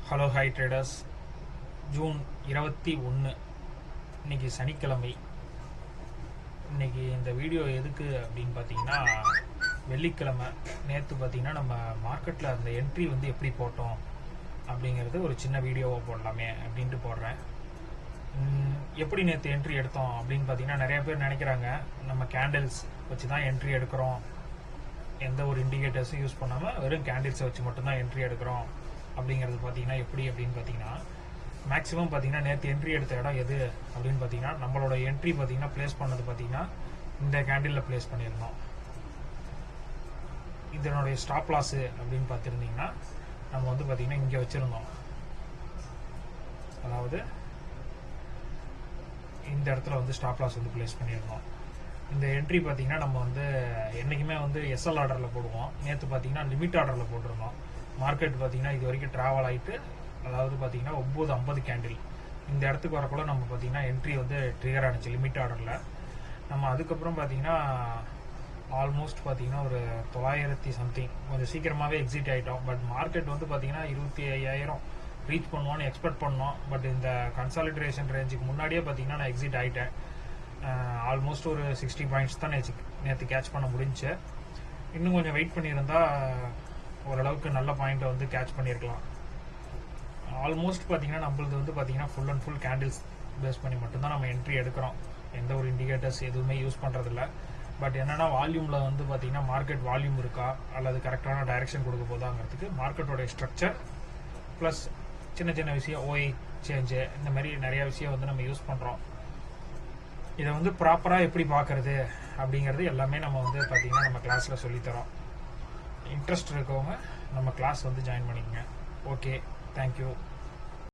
Hello hi traders. June 21 இன்னைக்கு சனிக்கிழமை. இன்னைக்கு இந்த வீடியோ எதுக்கு அப்படின்னு பார்த்தீங்கன்னா, வெள்ளிக்கிழமை நேற்று பார்த்தீங்கன்னா நம்ம மார்க்கெட்டில் அந்த என்ட்ரி வந்து எப்படி போட்டோம் அப்படிங்கிறது ஒரு சின்ன வீடியோவை போடலாமே அப்படின்ட்டு போடுறேன். எப்படி நேற்று என்ட்ரி எடுத்தோம் அப்படின்னு பார்த்தீங்கன்னா, நிறைய பேர் நினைக்கிறாங்க நம்ம கேண்டில்ஸ் வச்சு தான் என்ட்ரி எடுக்கிறோம், எந்த ஒரு இண்டிகேட்டர்ஸும் யூஸ் பண்ணாமல் வெறும் கேண்டில்ஸை வச்சு மட்டும்தான் என்ட்ரி எடுக்கிறோம் அப்படிங்கிறது பார்த்தீங்கன்னா எப்படி அப்படின்னு பார்த்தீங்கன்னா, மேக்ஸிமம் பார்த்தீங்கன்னா நேற்று என்ட்ரி எடுத்த இடம் எது அப்படின்னு பார்த்தீங்கன்னா, நம்மளோட என்ட்ரி பார்த்தீங்கன்னா பிளேஸ் பண்ணது பார்த்தீங்கன்னா இந்த கேண்டிலில் பிளேஸ் பண்ணியிருந்தோம். இதனுடைய ஸ்டாப் லாஸு அப்படின்னு பார்த்துருந்தீங்கன்னா நம்ம வந்து பார்த்தீங்கன்னா இங்கே வச்சுருந்தோம். அதாவது இந்த இடத்துல வந்து ஸ்டாப் லாஸ் வந்து பிளேஸ் பண்ணியிருந்தோம். இந்த என்ட்ரி பார்த்தீங்கன்னா நம்ம வந்து என்றைக்குமே வந்து எஸ்எல் ஆர்டரில் போடுவோம். நேற்று பார்த்தீங்கன்னா லிமிட் ஆர்டரில் போட்டிருந்தோம். மார்க்கெட் பார்த்தீங்கன்னா இது வரைக்கும் ட்ராவல் ஆகிட்டு, அதாவது பார்த்தீங்கன்னா 9:50 கேண்டில் இந்த இடத்துக்கு வரக்குள்ள நம்ம பார்த்தீங்கன்னா என்ட்ரி வந்து ட்ரிகர் ஆனிச்சு லிமிட் ஆர்டரில். நம்ம அதுக்கப்புறம் பார்த்தீங்கன்னா ஆல்மோஸ்ட் பார்த்தீங்கன்னா ஒரு 900 சம்திங் கொஞ்சம் சீக்கிரமாகவே எக்ஸிட் ஆகிட்டோம். பட் மார்க்கெட் வந்து பார்த்தீங்கன்னா 25,000 ரீச் பண்ணுவோன்னு எக்ஸ்பெக்ட் பண்ணோம். பட் இந்த கன்சாலிடேஷன் ரேஞ்சுக்கு முன்னாடியே பார்த்தீங்கன்னா நான் எக்ஸிட் ஆகிட்டேன். ஆல்மோஸ்ட் ஒரு 60 பாயிண்ட்ஸ் தான் நேற்று கேட்ச் பண்ண முடிஞ்சு. இன்னும் கொஞ்சம் வெயிட் பண்ணியிருந்தா ஓரளவுக்கு நல்ல பாயிண்ட்டை வந்து கேட்ச் பண்ணியிருக்கலாம். ஆல்மோஸ்ட் பார்த்தீங்கன்னா நம்மளது வந்து பார்த்தீங்கன்னா full and full candles base பண்ணி மட்டும்தான் நம்ம என்ட்ரி எடுக்கிறோம். எந்த ஒரு இண்டிகேட்டர்ஸ் எதுவுமே யூஸ் பண்ணுறதில்ல. பட் என்னென்னா வால்யூமில் வந்து பார்த்தீங்கன்னா மார்க்கெட் வால்யூம் இருக்கா அல்லது கரெக்டான டைரெக்ஷன் கொடுக்க போதாங்கிறதுக்கு மார்க்கெட்டோடைய ஸ்ட்ரக்சர் ப்ளஸ் சின்ன சின்ன விஷயம் ஓஐ சேஞ்சு இந்த மாதிரி நிறையா விஷயம் வந்து நம்ம யூஸ் பண்ணுறோம். இதை வந்து ப்ராப்பராக எப்படி பார்க்குறது அப்படிங்கிறது எல்லாமே நம்ம வந்து பார்த்தீங்கன்னா நம்ம கிளாஸில் சொல்லித்தரோம். இன்ட்ரெஸ்ட் இருக்கவங்க நம்ம கிளாஸ் வந்து ஜாயின் பண்ணிக்கங்க. Okay, thank you.